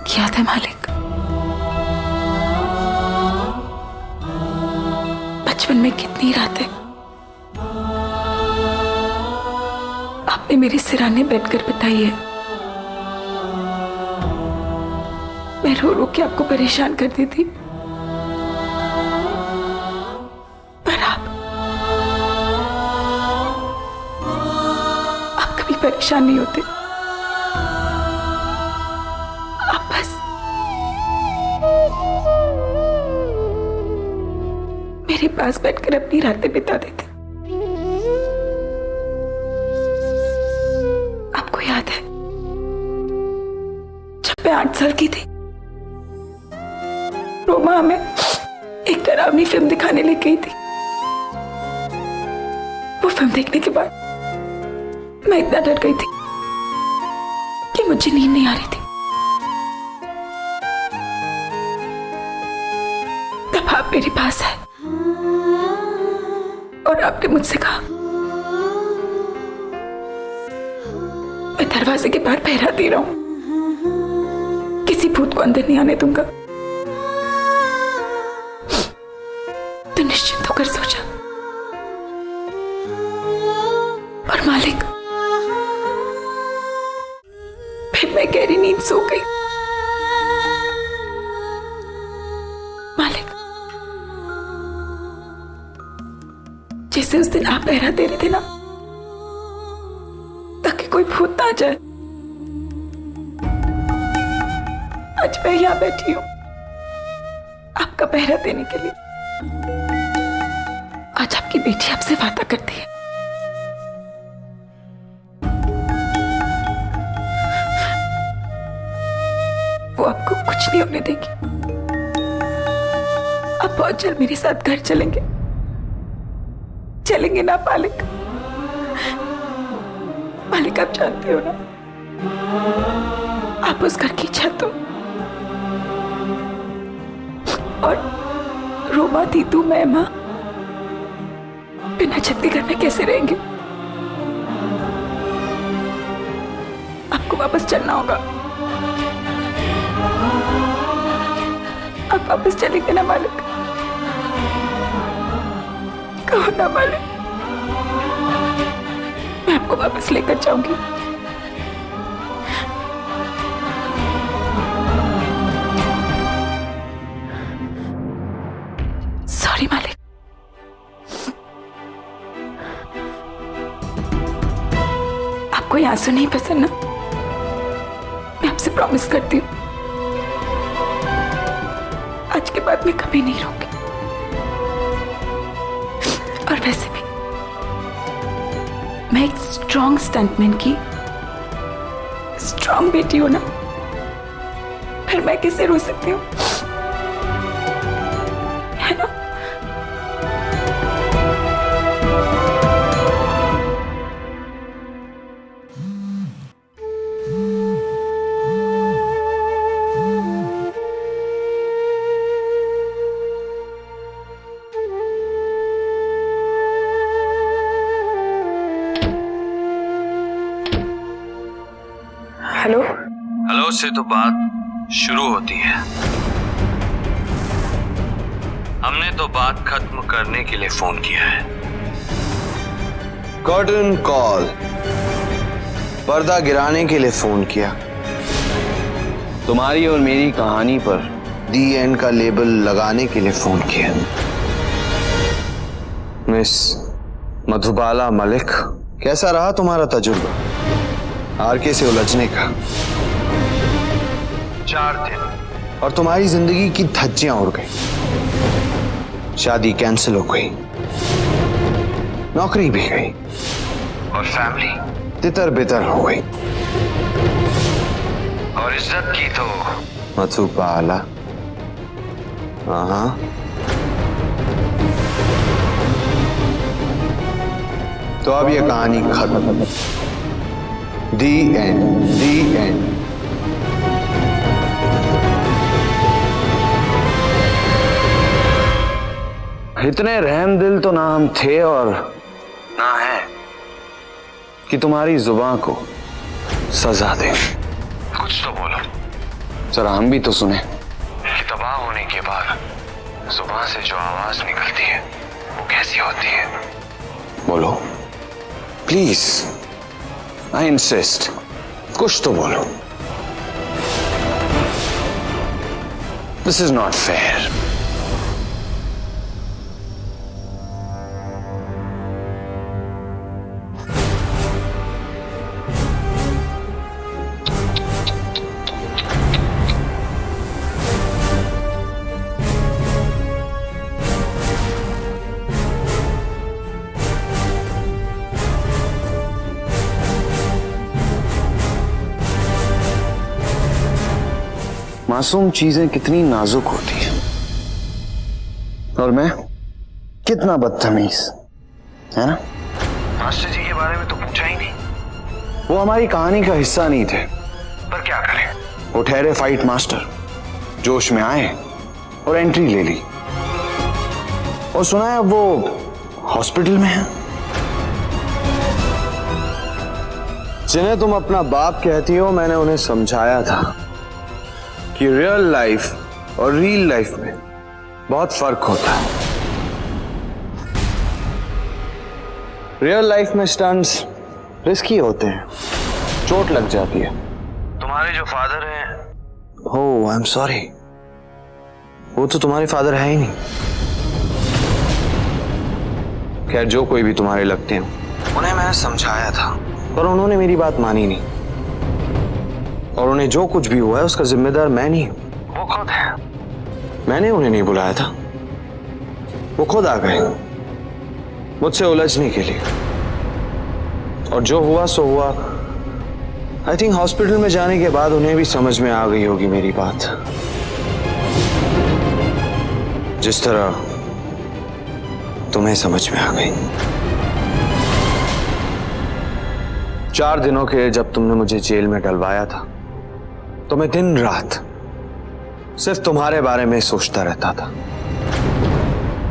याद है मालिक, बचपन में कितनी रातें आपने मेरे सिरहाने बैठकर बिताई है। मैं रो रो के आपको परेशान करती थी, पर आप कभी परेशान नहीं होते। आप बस मेरे पास बैठकर अपनी रातें बिता देते। आपको याद है जब मैं 8 साल की थी, रोमा हमें एक डरावनी फिल्म दिखाने ले गई थी। वो फिल्म देखने के बाद मैं इतना डर गई थी कि मुझे नींद नहीं आ रही थी। तब आप मेरे पास आए और आपने मुझसे कहा, मैं दरवाजे के बाहर पहरा दे रहा हूं, किसी भूत को अंदर नहीं आने दूंगा, तो निश्चिंत होकर सो जा। और मालिक, फिर मैं गहरी नींद सो गई। मालिक, जैसे उस दिन आप पहरा दे रहे थे ना, ताकि कोई भूत ना आ जाए, आज मैं यहां बैठी हूं आपका पहरा देने के लिए। आज आपकी बेटी आपसे वादा करती है, वो आपको कुछ नहीं होने देगी। आप बहुत जल्द मेरे साथ घर चलेंगे, चलेंगे ना मालिक? मालिक, आप जानते हो ना, आप उस घर की छत हो और रोमा, दीदू, मैं, मां बिना छत के घर में कैसे रहेंगे? आपको वापस चलना होगा। आप वापस चलेंगे ना मालिक? कहो ना मालिक, मैं आपको वापस लेकर जाऊंगी। सॉरी मालिक। आपको ये आंसू नहीं पसंद ना? मैं आपसे प्रॉमिस करती हूँ, आज के बाद मैं कभी नहीं रोऊंगी। और वैसे भी मैं एक स्ट्रॉन्ग स्टंटमैन की स्ट्रॉन्ग बेटी हूं ना, फिर मैं कैसे रो सकती हूँ, है ना? हेलो हेलो से तो बात शुरू होती है। हमने तो बात खत्म करने के लिए फोन किया है। कर्टन कॉल, पर्दा गिराने के लिए फोन किया। तुम्हारी और मेरी कहानी पर दी एंड का लेबल लगाने के लिए फोन किया। मिस मधुबाला मलिक, कैसा रहा तुम्हारा तजुर्बा आरके से उलझने का? 4 दिन और तुम्हारी जिंदगी की धज्जियां उड़ गई, शादी कैंसिल हो गई, नौकरी भी गई और फैमिली तितर बितर हो गई, और इज्जत की तो मधुबाला। हाँ, तो अब ये कहानी खत्म। दी एंड, दी एंड। इतने रहम दिल तो ना हम थे और ना है कि तुम्हारी जुबान को सजा दे। कुछ तो बोलो। जरा हम भी तो सुने। कि तबाह होने के बाद जुबान से जो आवाज निकलती है वो कैसी होती है? बोलो प्लीज, आई इंसिस्ट, कुछ तो बोलो। This is not fair. मासूम चीजें कितनी नाजुक होती हैं, और मैं कितना बदतमीज, है ना? मास्टर जी के बारे में तो पूछा ही नहीं। वो हमारी कहानी का हिस्सा नहीं थे, पर क्या करें? वो ठहरे फाइट मास्टर, जोश में आए और एंट्री ले ली, और सुना है वो हॉस्पिटल में है। जिन्हें तुम अपना बाप कहती हो, मैंने उन्हें समझाया था कि रियल लाइफ और रियल लाइफ में बहुत फर्क होता है। रियल लाइफ में स्टंट्स रिस्की होते हैं, चोट लग जाती है। तुम्हारे जो फादर हैं, ओह आई एम सॉरी, वो तो तुम्हारे फादर है ही नहीं। खैर जो कोई भी तुम्हारे लगते हैं, उन्हें मैंने समझाया था, पर उन्होंने मेरी बात मानी नहीं, और उन्हें जो कुछ भी हुआ है उसका जिम्मेदार मैं नहीं हूं। वो खुद है। मैंने उन्हें नहीं बुलाया था, वो खुद आ गए मुझसे उलझने के लिए, और जो हुआ सो हुआ। आई थिंक हॉस्पिटल में जाने के बाद उन्हें भी समझ में आ गई होगी मेरी बात, जिस तरह तुम्हें समझ में आ गई। 4 दिनों के जब तुमने मुझे जेल में डलवाया था, तो मैं दिन रात सिर्फ तुम्हारे बारे में सोचता रहता था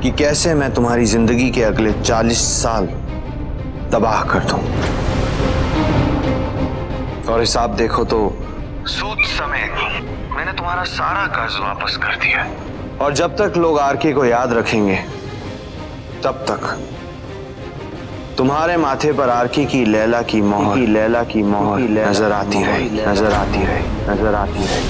कि कैसे मैं तुम्हारी जिंदगी के अगले 40 साल तबाह कर दूं। और हिसाब देखो तो सूद समेत मैंने तुम्हारा सारा कर्ज वापस कर दिया। और जब तक लोग आरके को याद रखेंगे, तब तक तुम्हारे माथे पर आरके की लैला की मोहर नजर आती रही, नजर आती रही, नजर आती रही।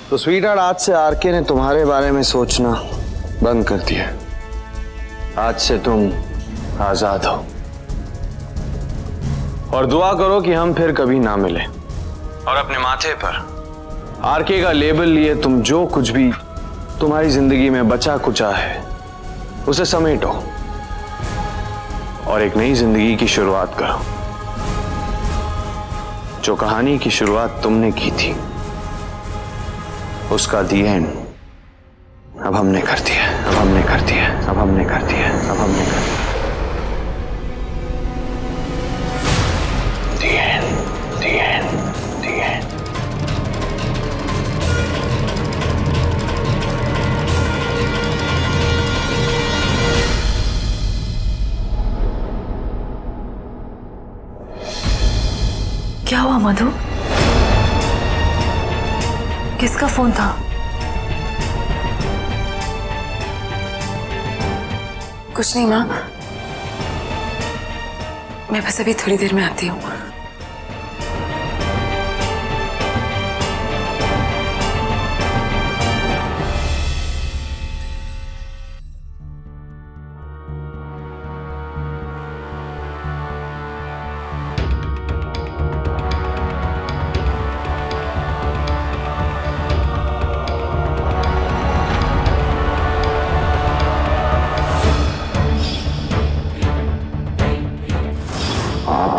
तो स्वीटहार्ट, आज से आरके ने तुम्हारे बारे में सोचना बंद कर दिया। आज से तुम आजाद हो, और दुआ करो कि हम फिर कभी ना मिले। और अपने माथे पर आरके का लेबल लिए तुम जो कुछ भी तुम्हारी जिंदगी में बचा कुचा है, उसे समेटो और एक नई जिंदगी की शुरुआत करो। जो कहानी की शुरुआत तुमने की थी, उसका दी एंड अब हमने कर दिया, अब हमने कर दिया, अब हमने कर दिया, अब हमने कर दिया। The end, the end, the end. क्या हुआ मधु? किसका फोन था? कुछ नहीं माँ, मैं बस अभी थोड़ी देर में आती हूँ।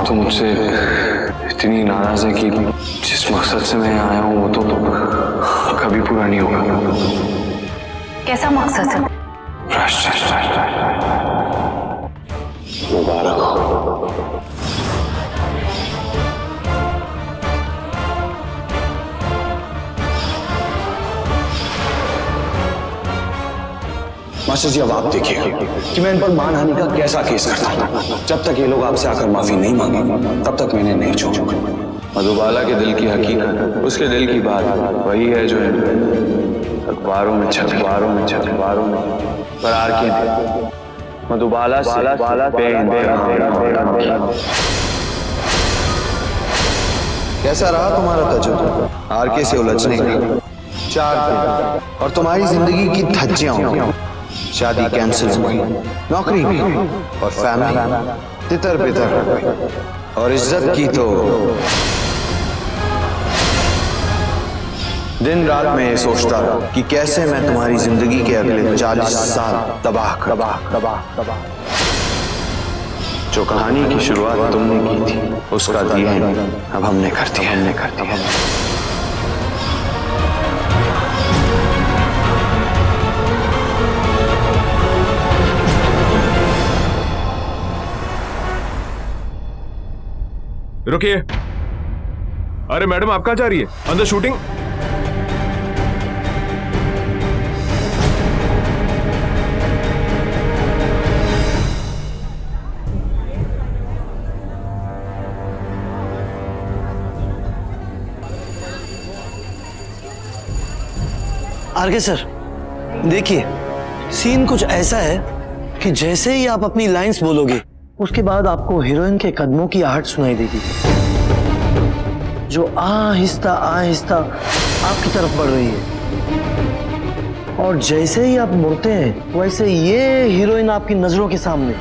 तो मुझसे इतनी नाराज है कि जिस मकसद से मैं आया हूँ वो तो कभी पूरा नहीं होगा। कैसा मकसद है? मुबारक हो। मास्टर जी अब आप देखिए कि मैं इन पर मानहानि का कैसा केस करता हूँ। जब तक ये लोग आपसे आकर माफी नहीं मांगे तब तक मैंने नहीं छोड़ूंगा। मधुबाला के दिल की हकीकत, उसके दिल की बात वही है जो अखबारों में पर आर के मधुबाला कैसा रहा तुम्हारा तजुर्बा आरके से उलझने का? 4 दिन और तुम्हारी जिंदगी की धज्जियां हो, शादी कैंसिल हुई, नौकरी भी और फैमिली तितर बितर हो गई, और इज्जत की तो दिन रात में ये सोचता रहा कि कैसे मैं तुम्हारी जिंदगी के अगले 40 साल तबाह। जो कहानी की शुरुआत तुमने की थी उसका दिया अब हमने कर दिया। रुकिए। अरे मैडम आप कहाँ जा रही है? अंदर शूटिंग। आरके सर देखिए, सीन कुछ ऐसा है कि जैसे ही आप अपनी लाइंस बोलोगे उसके बाद आपको हीरोइन के कदमों की आहट सुनाई देगी जो आहिस्ता आहिस्ता आपकी तरफ बढ़ रही है, और जैसे ही आप मुड़ते हैं वैसे ये हीरोइन आपकी नजरों के सामने